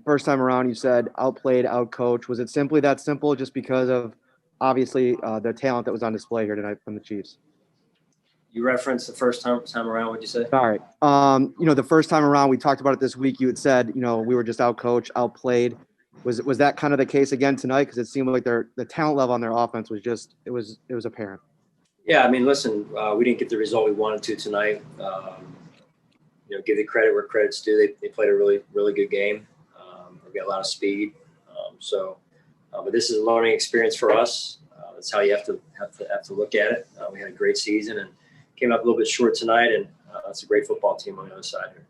First time around, you said outplayed, outcoached. Was it simply that simple, just because of obviously the talent that was on display here tonight from the Chiefs? You referenced the first time around. What'd you say? Sorry. The first time around, we talked about it this week. You had said, we were just outcoached, outplayed. Was that kind of the case again tonight? Because it seemed like the talent level on their offense was just it was apparent. Yeah, I mean, listen, we didn't get the result we wanted to tonight. Give the credit where credit's due. They played a really, really good game. They've got a lot of speed. But this is a learning experience for us. That's how you have to look at it. We had a great season and came up a little bit short tonight, and it's a great football team on the other side here.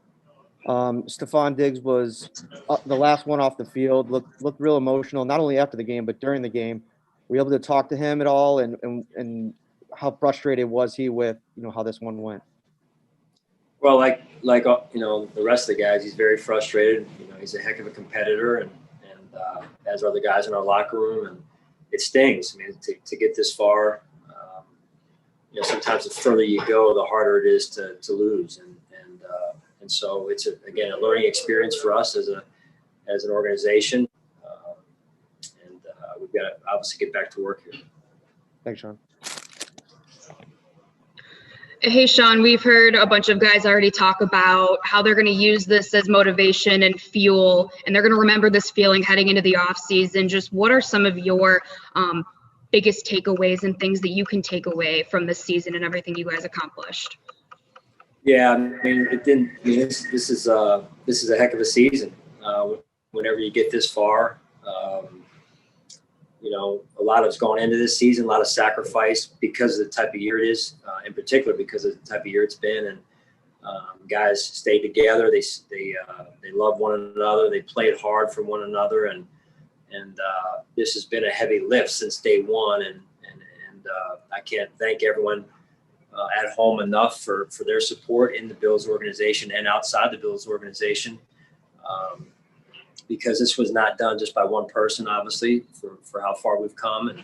Stephon Diggs was the last one off the field. Looked real emotional, not only after the game but during the game. Were you able to talk to him at all, and how frustrated was he with how this one went? Well, like the rest of the guys, he's very frustrated. He's a heck of a competitor, and as are the guys in our locker room, and it stings. I mean, to get this far, sometimes the further you go, the harder it is to lose, and so it's again a learning experience for us as an organization, and we've got to obviously get back to work here. Thanks, Sean. Hey, Sean, we've heard a bunch of guys already talk about how they're going to use this as motivation and fuel, and they're going to remember this feeling heading into the offseason. Just what are some of your biggest takeaways and things that you can take away from this season and everything you guys accomplished? Yeah, I mean, this is a heck of a season. Whenever you get this far, a lot has gone into this season, a lot of sacrifice because of the type of year it is, in particular because of the type of year it's been. And guys stayed together. They love one another. They played hard for one another, and this has been a heavy lift since day one. And I can't thank everyone at home enough for their support in the Bills organization and outside the Bills organization. Because this was not done just by one person, obviously, for how far we've come, and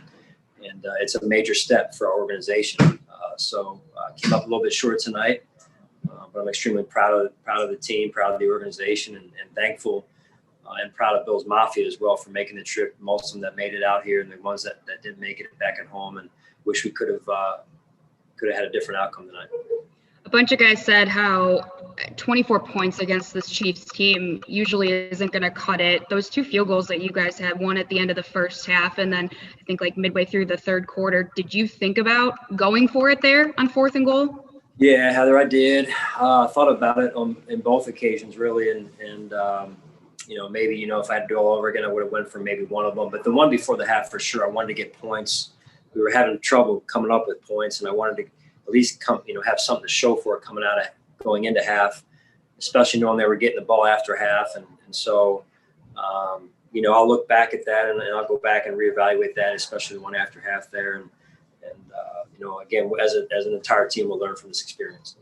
it's a major step for our organization. So came up a little bit short tonight, but I'm extremely proud of the team, proud of the organization, and thankful and proud of Bills Mafia as well for making the trip. Most of them that made it out here, and the ones that didn't make it back at home, and wish we could have had a different outcome tonight. A bunch of guys said how 24 points against this Chiefs team usually isn't going to cut it. Those two field goals that you guys had, one at the end of the first half and then I think like midway through the third quarter, did you think about going for it there on 4th and goal? Yeah, Heather, I did. I thought about it in both occasions, really, and maybe if I had to do it all over again, I would have went for maybe one of them. But the one before the half, for sure, I wanted to get points. We were having trouble coming up with points, and I wanted to at least have something to show for it going into half, especially knowing they were getting the ball after half. And so, I'll look back at that and I'll go back and reevaluate that, especially the one after half there. And again, as an entire team, we'll learn from this experience.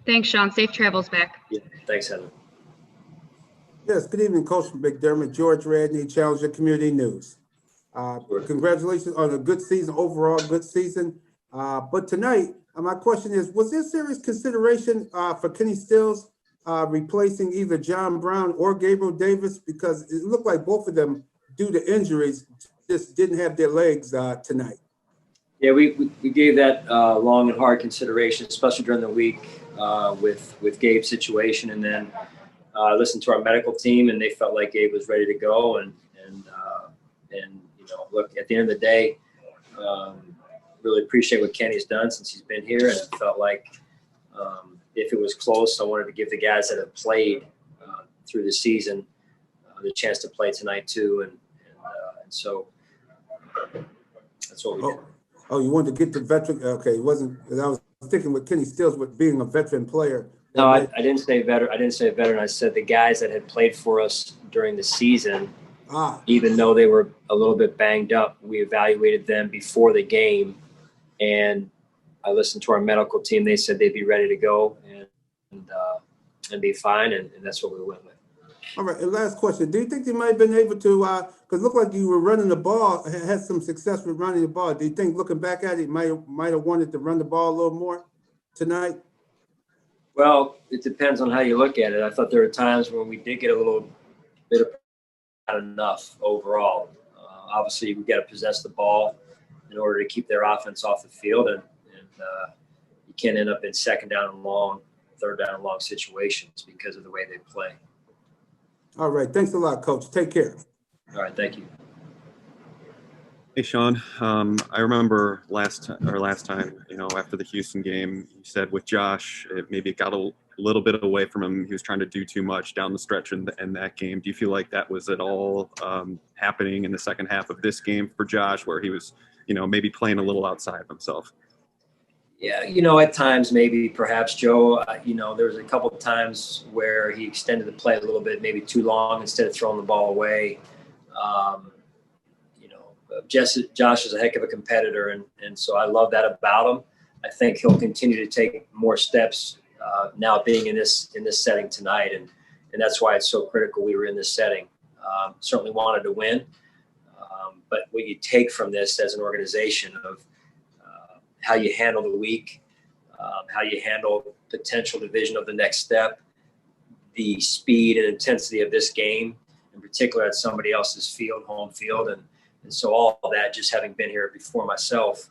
Thanks, Sean. Safe travels back. Yeah, thanks, Heather. Yes, good evening, Coach McDermott. George Radney, Challenger Community News. Congratulations on a good season, overall good season. But tonight, my question is, was there serious consideration for Kenny Stills replacing either John Brown or Gabriel Davis? Because it looked like both of them, due to injuries, just didn't have their legs tonight. Yeah, we gave that long and hard consideration, especially during the week with Gabe's situation. And then listened to our medical team, and they felt like Gabe was ready to go. And look, at the end of the day, really appreciate what Kenny's done since he's been here, and it felt like if it was close, I wanted to give the guys that have played through the season the chance to play tonight too, and so that's what we did. Oh, you wanted to get the veteran? Okay, it wasn't. I was sticking with Kenny Stills with being a veteran player. No, I didn't say veteran. I didn't say veteran. I said the guys that had played for us during the season. Even though they were a little bit banged up, we evaluated them before the game, and I listened to our medical team. They said they'd be ready to go and be fine, and that's what we went with. All right, and last question. Do you think you might have been able to, because it looked like you were running the ball, had some success with running the ball. Do you think, looking back at it, you might have wanted to run the ball a little more tonight? Well, it depends on how you look at it. I thought there were times when we did get a little bit of not enough overall. Obviously, we got to possess the ball in order to keep their offense off the field, and you can't end up in second down and long, third down and long situations because of the way they play. All right. Thanks a lot, Coach. Take care. All right, thank you. Hey, Sean. I remember last time, after the Houston game, you said with Josh, maybe it got a little bit away from him. He was trying to do too much down the stretch in that game. Do you feel like that was at all happening in the second half of this game for Josh, where he was, maybe playing a little outside of himself? Yeah, at times maybe perhaps, Joe, there was a couple of times where he extended the play a little bit, maybe too long instead of throwing the ball away. Josh is a heck of a competitor, and so I love that about him. I think he'll continue to take more steps now being in this setting tonight, and that's why it's so critical we were in this setting. Certainly wanted to win, but what you take from this as an organization of how you handle the week, how you handle potential division of the next step, the speed and intensity of this game, in particular at somebody else's field, home field, and so all of that, just having been here before myself,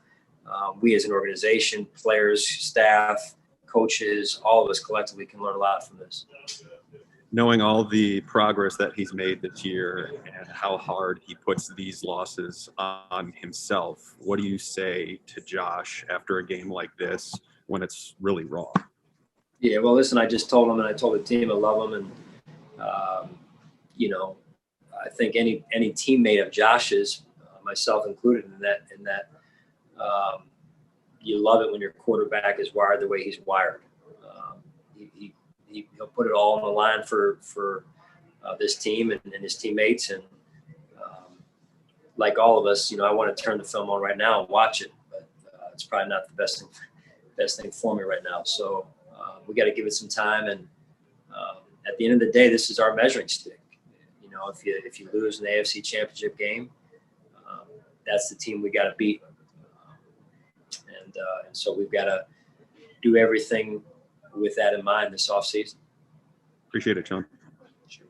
we as an organization, players, staff, coaches, all of us collectively can learn a lot from this. Knowing all the progress that he's made this year and how hard he puts these losses on himself, what do you say to Josh after a game like this when it's really raw? Yeah, well, listen, I just told him and I told the team I love him, and I think any teammate of Josh's, myself included in that, you love it when your quarterback is wired the way he's wired. He'll put it all on the line for this team and his teammates, and like all of us, I want to turn the film on right now and watch it, but it's probably not the best thing for me right now. So we got to give it some time, and at the end of the day, this is our measuring stick. If you lose an AFC Championship game, that's the team we got to beat, and so we've got to do everything with that in mind this offseason. Appreciate it, Sean. Sure.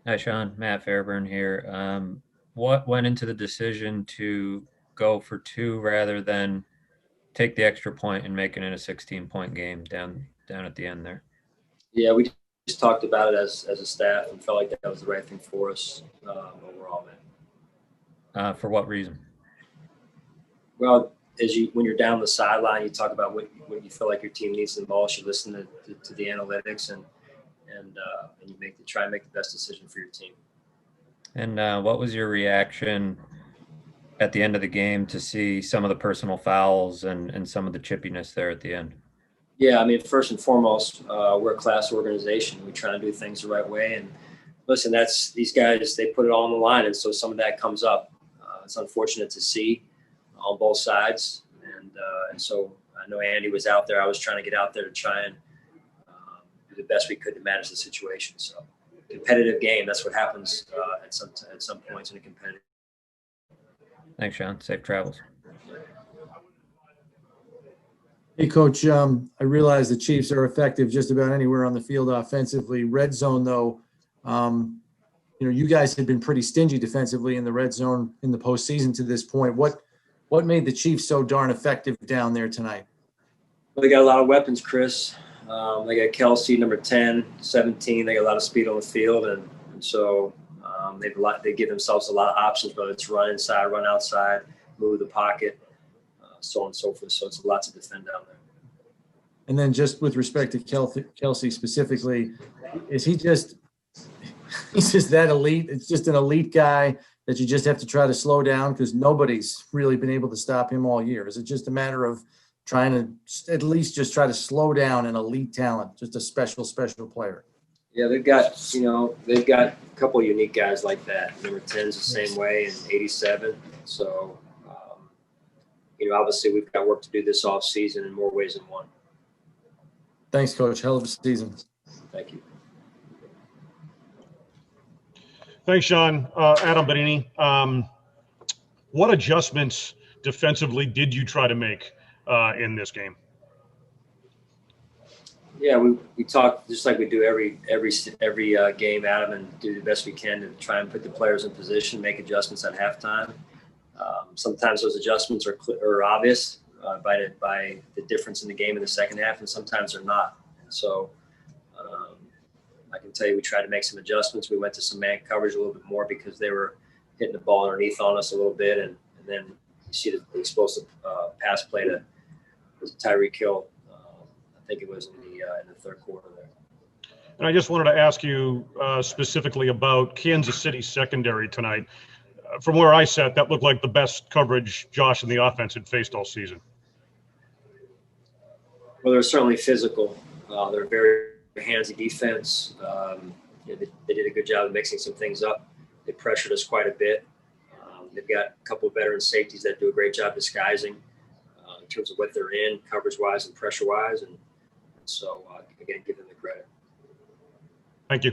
Hi, Sean. Matt Fairburn here. What went into the decision to go for 2 rather than take the extra point and make it in a 16-point game down at the end there? Yeah, we just talked about it as a staff and felt like that was the right thing for us overall, man. For what reason? Well, when you're down the sideline, you talk about what you feel like your team needs the most. You listen to the analytics and you try and make the best decision for your team. And what was your reaction at the end of the game to see some of the personal fouls and some of the chippiness there at the end? Yeah, I mean, first and foremost, we're a class organization. We try to do things the right way. And listen, these guys, they put it all on the line. And so some of that comes up. It's unfortunate to see on both sides. And so I know Andy was out there. I was trying to get out there to try and do the best we could to manage the situation. So competitive game, that's what happens at some points in a competitive. Thanks, Sean. Safe travels. Hey, Coach, I realize the Chiefs are effective just about anywhere on the field offensively. Red zone, though, you guys had been pretty stingy defensively in the red zone in the postseason to this point. What made the Chiefs so darn effective down there tonight? Well, they got a lot of weapons, Chris. They got Kelsey, number 10, 17. They got a lot of speed on the field, and so they give themselves a lot of options, whether it's run inside, run outside, move the pocket, so on and so forth. So it's a lot to defend down there. And then just with respect to Kelsey specifically, is he's just that elite? It's just an elite guy that you just have to try to slow down because nobody's really been able to stop him all year? Is it just a matter of trying to at least just try to slow down an elite talent, just a special player? Yeah, they've got a couple of unique guys like that. Number 10 is the same way, and 87. So, obviously we've got work to do this off season in more ways than one. Thanks, Coach. Hell of a season. Thank you. Thanks, Sean. Adam Benini. What adjustments defensively did you try to make in this game? Yeah, we talk just like we do every game, Adam, and do the best we can to try and put the players in position, make adjustments at halftime. Sometimes those adjustments are obvious by the difference in the game in the second half, and sometimes they're not. So I can tell you we tried to make some adjustments. We went to some man coverage a little bit more because they were hitting the ball underneath on us a little bit, and then you see the explosive pass play to Tyreek Hill. I think it was in the third quarter there. And I just wanted to ask you specifically about Kansas City secondary tonight. From where I sat, that looked like the best coverage Josh and the offense had faced all season. Well, they're certainly physical. They're very handsy defense. They did a good job of mixing some things up. They pressured us quite a bit. They've got a couple of veteran safeties that do a great job disguising in terms of what they're in, coverage-wise and pressure-wise. And so, again, give them the credit. Thank you.